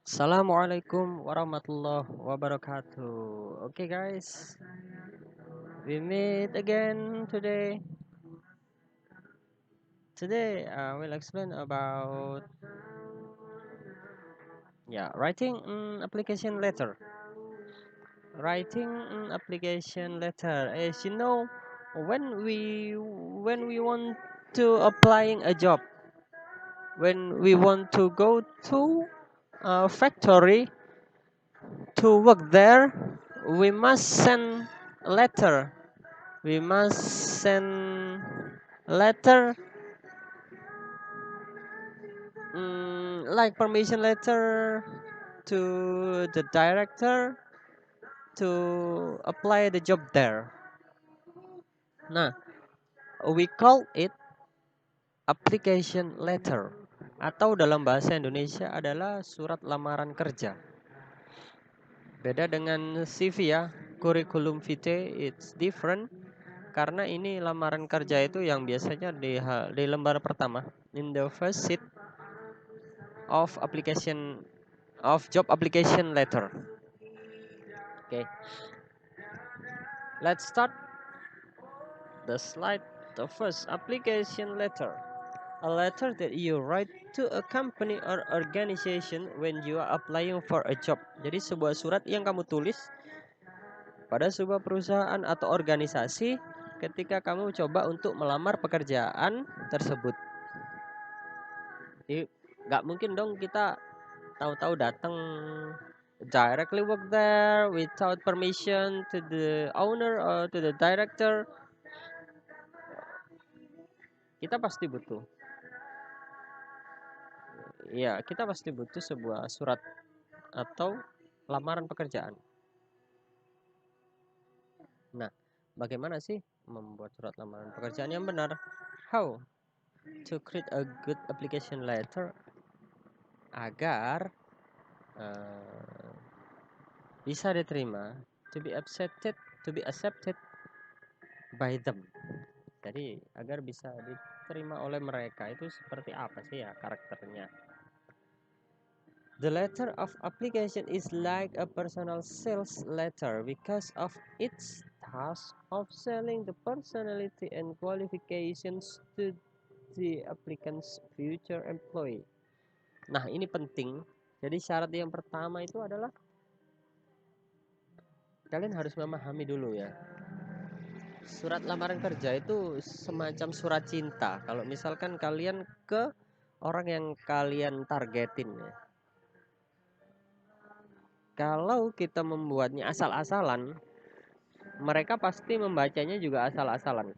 Assalamualaikum warahmatullahi wabarakatuh. Okay, guys, we meet again today. Today, I will explain about writing an application letter. Writing an application letter. As you know, when we want to applying a job, when we want to go to a factory to work there, we must send a letter. We must send a letter, like permission letter to the director to apply the job there. Nah, we call it application letter, atau dalam bahasa Indonesia adalah surat lamaran kerja. Beda dengan CV ya, curriculum vitae, it's different. Karena ini lamaran kerja itu yang biasanya di lembar pertama, in the first sheet of job application letter. Okay, let's start the slide. The first application letter, a letter that you write to a company or organization when you are applying for a job. Jadi sebuah surat yang kamu tulis pada sebuah perusahaan atau organisasi ketika kamu coba untuk melamar pekerjaan tersebut. Nggak mungkin dong kita tahu-tahu datang directly work there without permission to the owner or to the director. Kita pasti butuh sebuah surat atau lamaran pekerjaan. Nah, bagaimana sih membuat surat lamaran pekerjaan yang benar? How to create a good application letter agar bisa diterima, to be accepted by them. Jadi agar bisa diterima oleh mereka itu seperti apa sih ya karakternya? The letter of application is like a personal sales letter because of its task of selling the personality and qualifications to the applicant's future employee. Nah, ini penting. Jadi syarat yang pertama itu adalah kalian harus memahami dulu ya. Surat lamaran kerja itu semacam surat cinta. Kalau misalkan kalian ke orang yang kalian targetin ya. Kalau kita membuatnya asal-asalan, mereka pasti membacanya juga asal-asalan.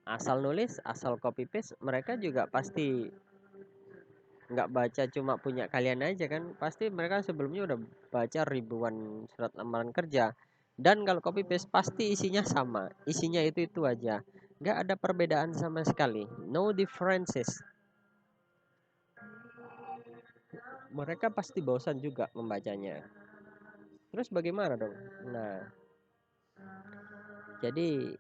Asal nulis, asal copy paste, mereka juga pasti nggak baca cuma punya kalian aja kan. Pasti mereka sebelumnya udah baca ribuan surat lamaran kerja. Dan kalau copy paste pasti isinya sama, isinya itu aja, nggak ada perbedaan sama sekali, no differences. Mereka pasti bosan juga membacanya. Terus bagaimana dong? Nah, jadi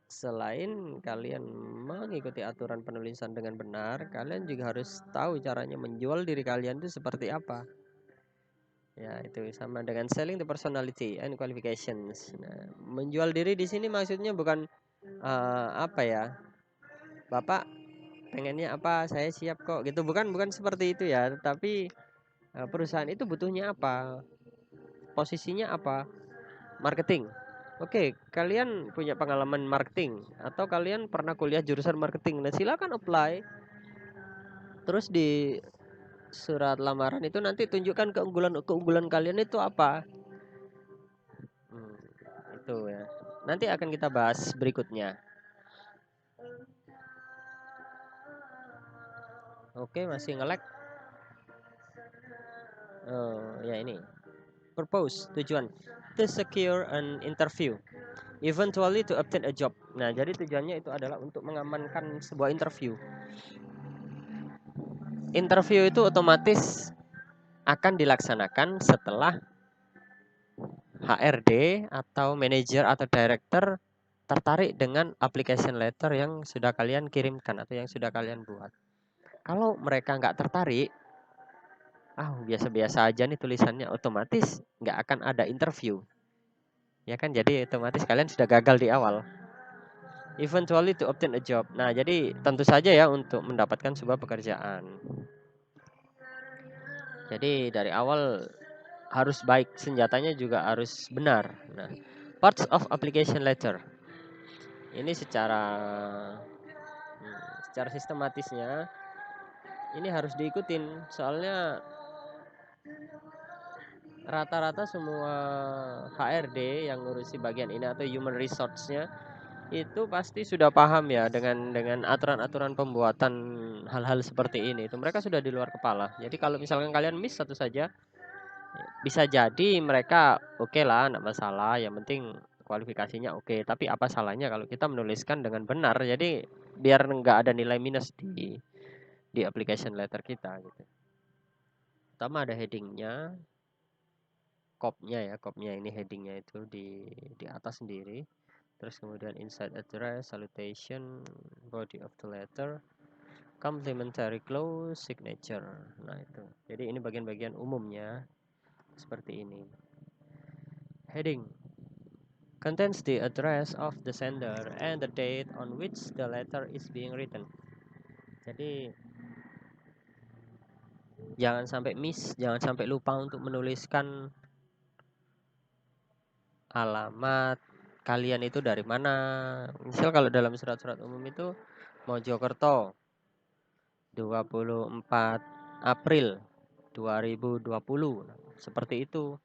selain kalian mengikuti aturan penulisan dengan benar, kalian juga harus tahu caranya menjual diri kalian itu seperti apa. Ya, itu sama dengan selling the personality and qualifications. Nah, menjual diri di sini maksudnya bukan apa ya? Bapak pengennya apa? Saya siap kok gitu. Bukan seperti itu ya, tapi perusahaan itu butuhnya apa? Posisinya apa? Marketing. Oke, kalian punya pengalaman marketing atau kalian pernah kuliah jurusan marketing. Nah, silakan apply. Terus di surat lamaran itu nanti tunjukkan keunggulan kalian itu apa. Itu ya. Nanti akan kita bahas berikutnya. Oke, masih nge-lag. Oh, ya ini. Purpose, tujuan. To secure an interview. Eventually to obtain a job. Nah, jadi tujuannya itu adalah untuk mengamankan sebuah interview. Interview itu otomatis akan dilaksanakan setelah HRD atau manajer atau director tertarik dengan application letter yang sudah kalian kirimkan atau yang sudah kalian buat. Kalau mereka nggak tertarik, biasa-biasa aja nih tulisannya, otomatis nggak akan ada interview. Ya kan, jadi otomatis kalian sudah gagal di awal. Eventually to obtain a job. Nah, jadi tentu saja ya untuk mendapatkan sebuah pekerjaan. Jadi dari awal harus baik, senjatanya juga harus benar. Nah, parts of application letter. Ini secara sistematisnya ini harus diikutin, soalnya rata-rata semua HRD yang ngurusi bagian ini atau human resource-nya itu pasti sudah paham ya dengan aturan-aturan pembuatan hal-hal seperti ini. Itu mereka sudah di luar kepala. Jadi kalau misalkan kalian miss satu saja, bisa jadi mereka oke lah, enggak masalah, yang penting kualifikasinya oke. Tapi apa salahnya kalau kita menuliskan dengan benar? Jadi biar nggak ada nilai minus di application letter kita gitu. Pertama ada headingnya, kopnya ini headingnya itu di atas sendiri. Terus kemudian inside address, salutation, body of the letter, complimentary clause, signature. Nah itu. Jadi ini bagian-bagian umumnya seperti ini. Heading contains the address of the sender and the date on which the letter is being written. Jadi jangan sampai miss, jangan sampai lupa untuk menuliskan alamat kalian itu dari mana. Misal kalau dalam surat-surat umum itu Mojokerto 24 April 2020 seperti itu.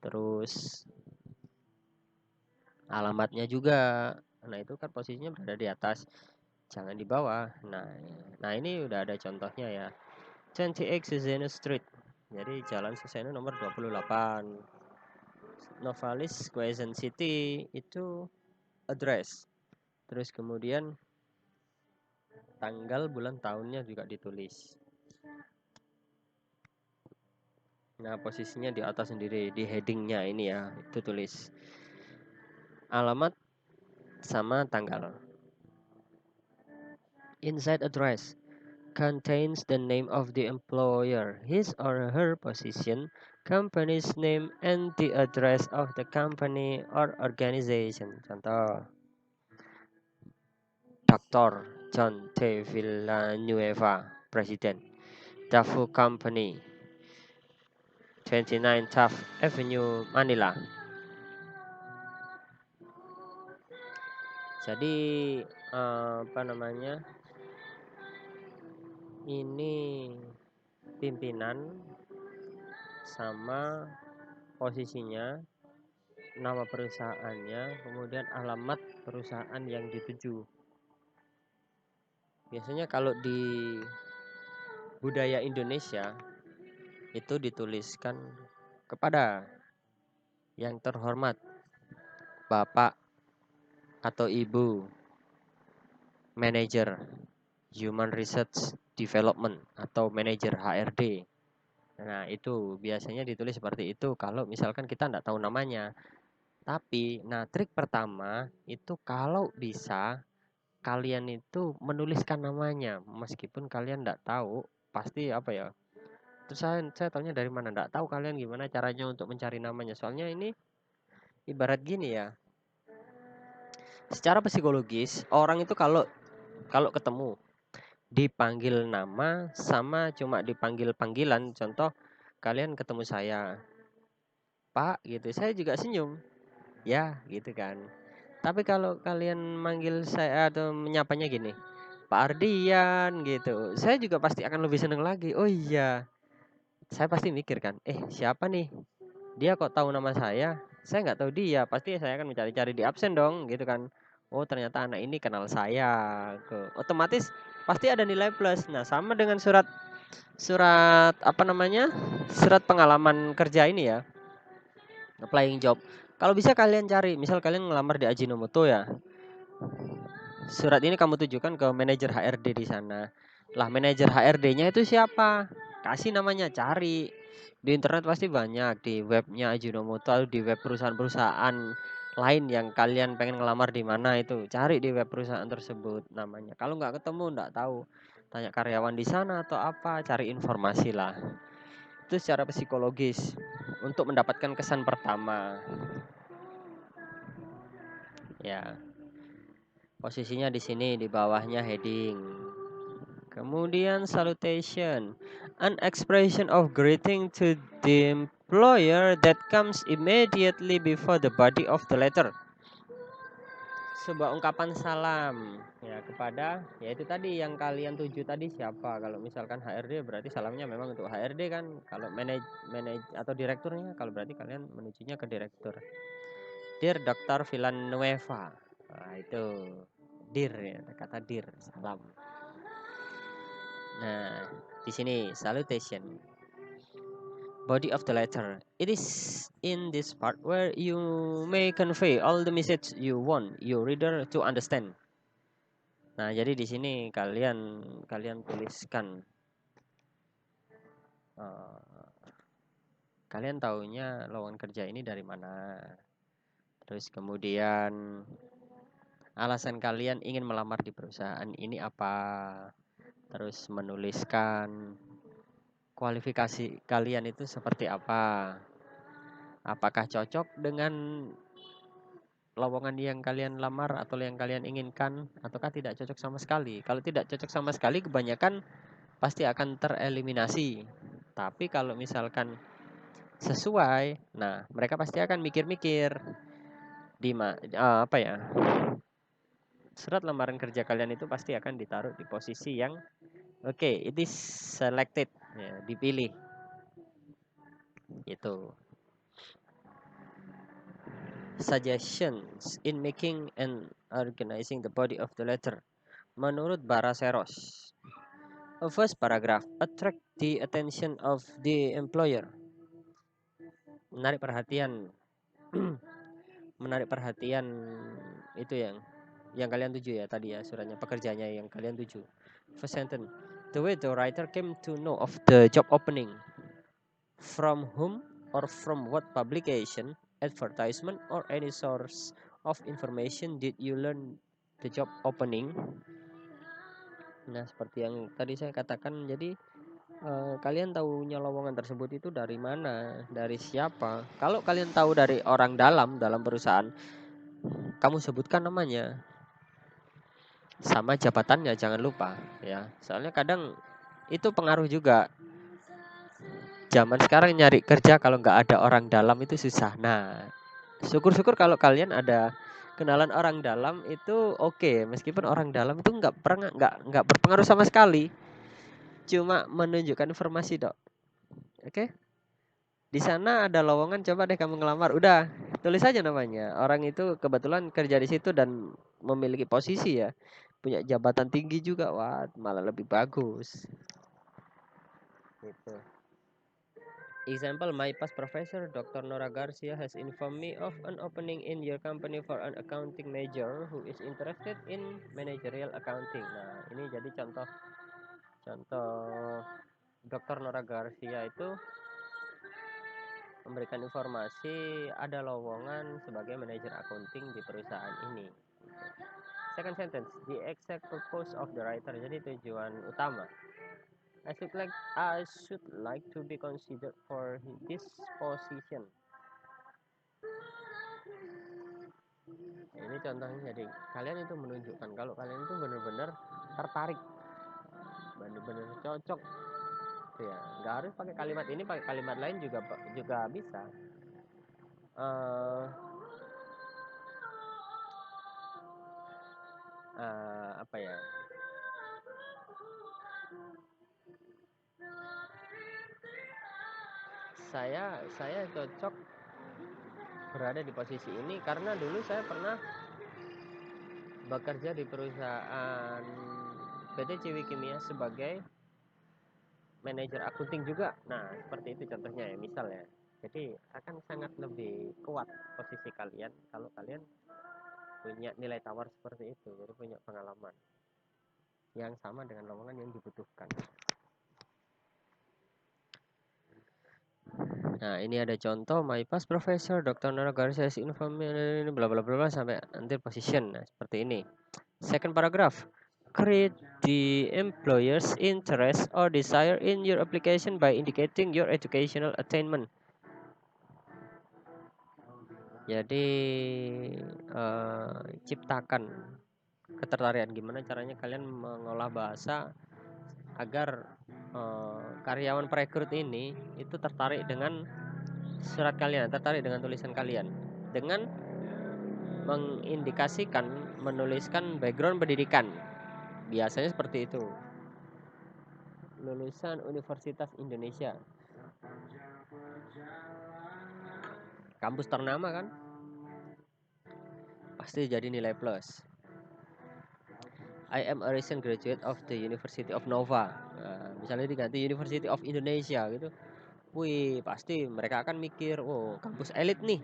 Terus alamatnya juga. Nah, itu kan posisinya berada di atas, jangan di bawah. Nah ini udah ada contohnya ya. 28 Suseno Street. Jadi Jalan Suseno nomor 28. Novalis Quezon City itu address. Terus kemudian tanggal, bulan, tahunnya juga ditulis. Nah, posisinya di atas sendiri, di headingnya ini ya, itu tulis alamat sama tanggal. Inside address contains the name of the employer, his or her position, company's name, and the address of the company or organization. Contoh, Dr. John T. Villanueva, President, Dafu Company, 29 Taft Avenue, Manila. Jadi apa namanya? Ini pimpinan sama posisinya, nama perusahaannya, kemudian alamat perusahaan yang dituju. Biasanya kalau di budaya Indonesia itu dituliskan kepada yang terhormat Bapak atau Ibu Manager Human Research Development atau Manager HRD. Nah itu biasanya ditulis seperti itu kalau misalkan kita tidak tahu namanya. Tapi trik pertama itu kalau bisa kalian itu menuliskan namanya, meskipun kalian tidak tahu pasti apa ya. Terus saya tahunya dari mana, tidak tahu kalian gimana caranya untuk mencari namanya. Soalnya ini ibarat gini ya. Secara psikologis orang itu kalau ketemu dipanggil nama sama cuma dipanggil panggilan. Contoh kalian ketemu saya, Pak gitu, saya juga senyum. Ya, gitu kan. Tapi kalau kalian manggil saya atau menyapanya gini, Pak Ardian gitu, saya juga pasti akan lebih seneng lagi. Oh iya, saya pasti mikir kan, siapa nih? Dia kok tahu nama saya? Saya nggak tahu dia, pasti saya akan mencari-cari di absen dong, gitu kan. Oh ternyata anak ini kenal saya, otomatis pasti ada nilai plus. Nah sama dengan surat surat apa namanya, surat pengalaman kerja ini ya, applying job. Kalau bisa kalian cari, misal kalian ngelamar di Ajinomoto ya, surat ini kamu tujukan ke manajer HRD di sana. Lah manajer HRD-nya itu siapa? Kasih namanya, cari. Di internet pasti banyak, di webnya Ajinomoto atau di web perusahaan-perusahaan lain yang kalian pengen ngelamar di mana itu. Cari di web perusahaan tersebut namanya. Kalau nggak ketemu, nggak tahu. tanya karyawan di sana atau apa, cari informasi lah. Itu secara psikologis untuk mendapatkan kesan pertama. Ya, posisinya di sini di bawahnya heading. Kemudian salutation, an expression of greeting to the employer that comes immediately before the body of the letter. Sebuah ungkapan salam ya kepada, ya itu tadi yang kalian tuju tadi siapa. Kalau misalkan HRD berarti salamnya memang untuk HRD kan. Kalau manaj atau direkturnya, kalau berarti kalian menujunya ke direktur. Dear Dr. Villanueva. Nah, itu dear ya, kata dear, salam. Nah, di sini salutation. Body of the letter. It is in this part where you may convey all the message you want your reader to understand. Nah, jadi di sini kalian tuliskan. Kalian taunya lowongan kerja ini dari mana? Terus kemudian alasan kalian ingin melamar di perusahaan ini apa? Terus menuliskan kualifikasi kalian itu seperti apa? Apakah cocok dengan lowongan yang kalian lamar atau yang kalian inginkan, ataukah tidak cocok sama sekali? Kalau tidak cocok sama sekali, kebanyakan pasti akan tereliminasi. Tapi kalau misalkan sesuai, nah mereka pasti akan mikir-mikir apa ya? Surat lamaran kerja kalian itu pasti akan ditaruh di posisi yang oke, it is selected, ya, dipilih. Itu. Suggestions in making and organizing the body of the letter. Menurut Baraseros, a first paragraph attract the attention of the employer. Menarik perhatian. Menarik perhatian itu yang kalian tuju ya tadi ya, suratnya pekerjaannya yang kalian tuju. First sentence, the way the writer came to know of the job opening, from whom or from what publication, advertisement, or any source of information did you learn the job opening. Nah, seperti yang tadi saya katakan, jadi kalian tahunya lowongan tersebut itu dari mana, dari siapa. Kalau kalian tahu dari orang dalam perusahaan, kamu sebutkan namanya sama jabatannya, jangan lupa ya. Soalnya kadang itu pengaruh juga. Zaman sekarang nyari kerja kalau nggak ada orang dalam itu susah. Nah, syukur-syukur kalau kalian ada kenalan orang dalam itu oke. Meskipun orang dalam itu nggak berpengaruh sama sekali, cuma menunjukkan informasi dok. Oke, di sana ada lowongan, coba deh kamu ngelamar. Udah, tulis aja namanya. Orang itu kebetulan kerja di situ dan memiliki posisi ya, punya jabatan tinggi juga. Wah, malah lebih bagus. Gitu. Example, my past professor, Dr. Nora Garcia, has informed me of an opening in your company for an accounting major who is interested in managerial accounting. Nah, ini jadi contoh Dr. Nora Garcia itu memberikan informasi ada lowongan sebagai manajer accounting di perusahaan ini. Second sentence, the exact purpose of the writer. Jadi tujuan utama. I should like to be considered for this position. Ini contohnya, jadi kalian itu menunjukkan kalau kalian itu benar-benar tertarik, benar-benar cocok. Ya, nggak harus pakai kalimat ini, pakai kalimat lain juga bisa. Apa ya? Saya cocok berada di posisi ini karena dulu saya pernah bekerja di perusahaan PT Ciwi Kimia sebagai manajer akunting juga. Nah, seperti itu contohnya ya, misal ya. Jadi akan sangat lebih kuat posisi kalian kalau kalian punya nilai tawar seperti itu, jadi punya pengalaman yang sama dengan lowongan yang dibutuhkan. Nah, ini ada contoh, my past professor Dr. Nora Garcia informed me bla bla bla sampai until position. Nah, seperti ini. Second paragraph, create the employer's interest or desire in your application by indicating your educational attainment. Jadi ciptakan ketertarikan. Gimana caranya kalian mengolah bahasa agar karyawan perekrut ini itu tertarik dengan surat kalian, tertarik dengan tulisan kalian, dengan mengindikasikan menuliskan background pendidikan. Biasanya seperti itu. Lulusan Universitas Indonesia, kampus ternama kan, pasti jadi nilai plus. I am a recent graduate of the University of Nova. Nah, misalnya diganti University of Indonesia gitu, wih pasti mereka akan mikir, oh kampus elit nih,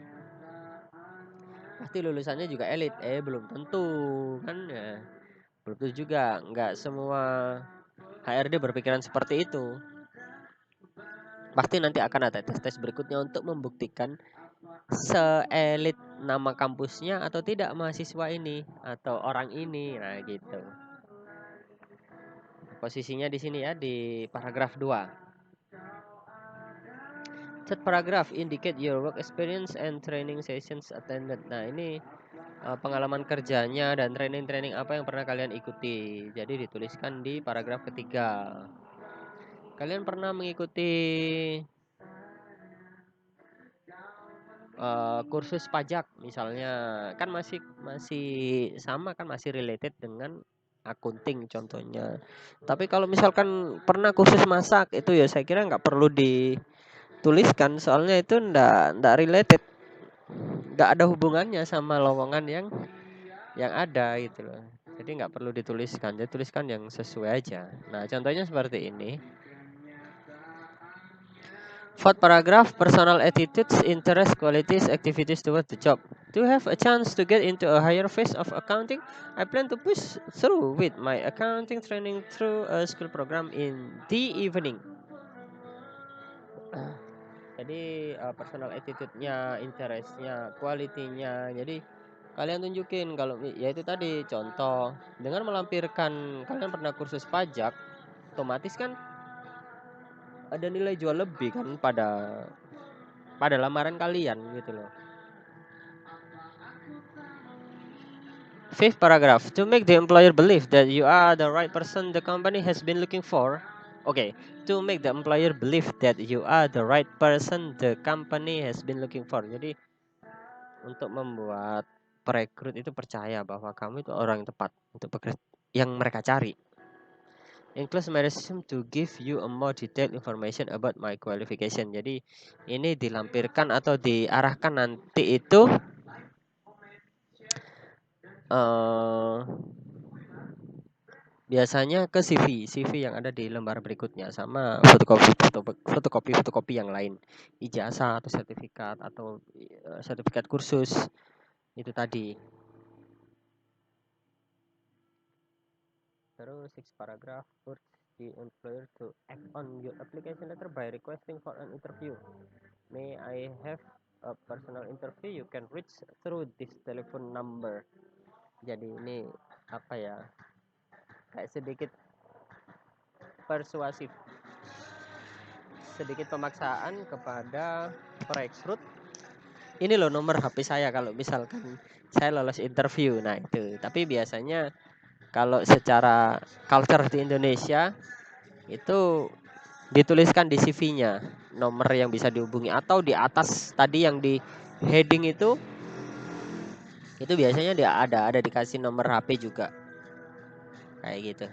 pasti lulusannya juga elit. Belum tentu kan ya, belum tentu juga, nggak semua HRD berpikiran seperti itu. Pasti nanti akan ada tes-tes berikutnya untuk membuktikan seelit nama kampusnya atau tidak mahasiswa ini atau orang ini. Nah, gitu. Posisinya di sini ya, di paragraf 2. Third paragraph indicate your work experience and training sessions attended. Nah, ini pengalaman kerjanya dan training-training apa yang pernah kalian ikuti. Jadi dituliskan di paragraf ketiga. Kalian pernah mengikuti kursus pajak misalnya, kan masih sama kan, masih related dengan akunting contohnya. Tapi kalau misalkan pernah kursus masak, itu ya saya kira nggak perlu dituliskan, soalnya itu ndak related, nggak ada hubungannya sama lowongan yang ada gitu loh. Jadi nggak perlu dituliskan, jadi tuliskan yang sesuai aja. Nah, contohnya seperti ini. Fourth paragraph, personal attitudes, interests, qualities, activities towards the job. To have a chance to get into a higher phase of accounting, I plan to push through with my accounting training through a school program in the evening. Jadi personal attitude-nya, interest-nya, quality-nya. Jadi kalian tunjukin kalau ya itu tadi contoh, dengan melampirkan kalian pernah kursus pajak, otomatis kan ada nilai jual lebih kan pada lamaran kalian gitu loh. Fifth paragraph, to make the employer believe that you are the right person the company has been looking for. Okay, to make the employer believe that you are the right person the company has been looking for. Jadi untuk membuat perekrut itu percaya bahwa kamu itu orang yang tepat untuk pekerjaan yang mereka cari. Include my resume to give you a more detailed information about my qualification. Jadi ini dilampirkan atau diarahkan nanti itu biasanya ke CV yang ada di lembar berikutnya, sama fotokopi yang lain, ijazah atau sertifikat kursus itu tadi. Terus six paragraph, urge the employer to act on your application letter by requesting for an interview. May I have a personal interview? You can reach through this telephone number. Jadi ini apa ya, kayak sedikit persuasif, sedikit pemaksaan kepada perekrut. Ini loh nomor HP saya kalau misalkan saya lolos interview. Nah itu, tapi biasanya kalau secara culture di Indonesia itu dituliskan di CV-nya nomor yang bisa dihubungi, atau di atas tadi yang di heading itu biasanya dia ada dikasih nomor HP juga kayak gitu.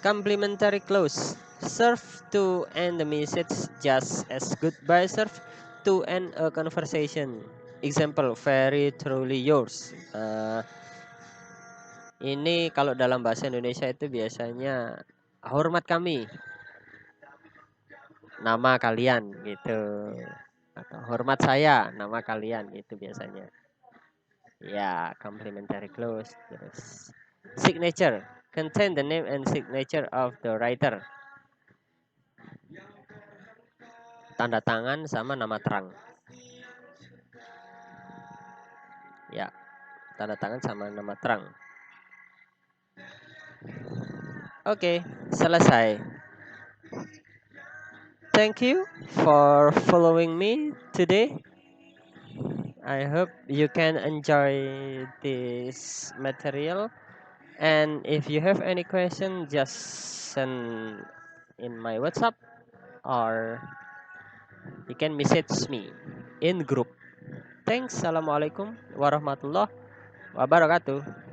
Complimentary clause, serve to end the message just as goodbye serve to end a conversation. Example, very truly yours. Ini kalau dalam bahasa Indonesia itu biasanya hormat kami, nama kalian gitu, atau hormat saya, nama kalian gitu biasanya. Ya, complimentary clause. Terus signature, contain the name and signature of the writer. Tanda tangan sama nama terang. Ya, tanda tangan sama nama terang. Oke, selesai. Thank you for following me today. I hope you can enjoy this material. And if you have any question, just send in my WhatsApp or you can message me in group. Thanks. Assalamualaikum warahmatullahi wabarakatuh.